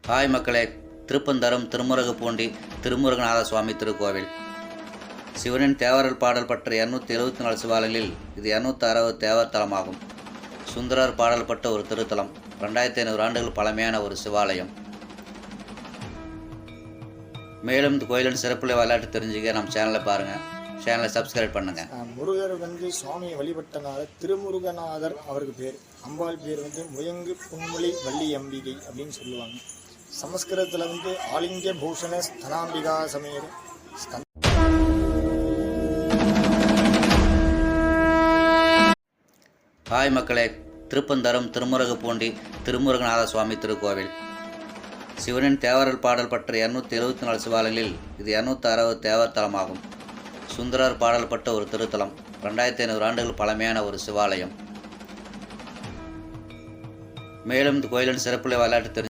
Hi மக்களே, திருப்பந்தரம் திருமுருகப்பூண்டி திருமுருகநாத சுவாமி திருக்கோவில். சிவனின் தேவரல் பாடல் பற்ற 274 சிவாலயங்களில் இது 260 தேவர் தலமாகும். சுந்தரர் பாடல் பட்ட ஒரு திருத்தலம். 2500 ஆண்டுகள் பழமையான ஒரு சிவாலயம். மேலும் இந்த கோயிலின் சிறப்புள்ள வரலாற்று தெரிஞ்சுக்க நம்ம சேனலை பாருங்கள். சேனலை சப்ஸ்கிரைப் பண்ணுங்கள். முருகர் சுவாமியை வழிபட்டனால திருமுருகநாதர் அவருக்கு பேர். அம்பாள் பேர் முயங்கு புன்மொழி வள்ளி அம்பிகை அப்படின்னு சொல்லுவாங்க. சமஸ்கிருதத்தில் ஆலிங்க பூஷண ஸ்தனாம்பிகா சமேத. ஹாய் மக்களே, திருப்பந்தரம் திருமுருகப்பூண்டி திருமுருகநாத சுவாமி திருக்கோவில். சிவனின் தேவரல் பாடல் பற்ற 274 சிவாலயங்களில் இது 260 தேவர் தலமாகும். சுந்தரர் பாடல் பட்ட ஒரு திருத்தலம். 2500 ஆண்டுகள் பழமையான ஒரு சிவாலயம். மேலும் இந்த கோயிலின் சிறப்புள்ள வரலாற்று தெரிஞ்சு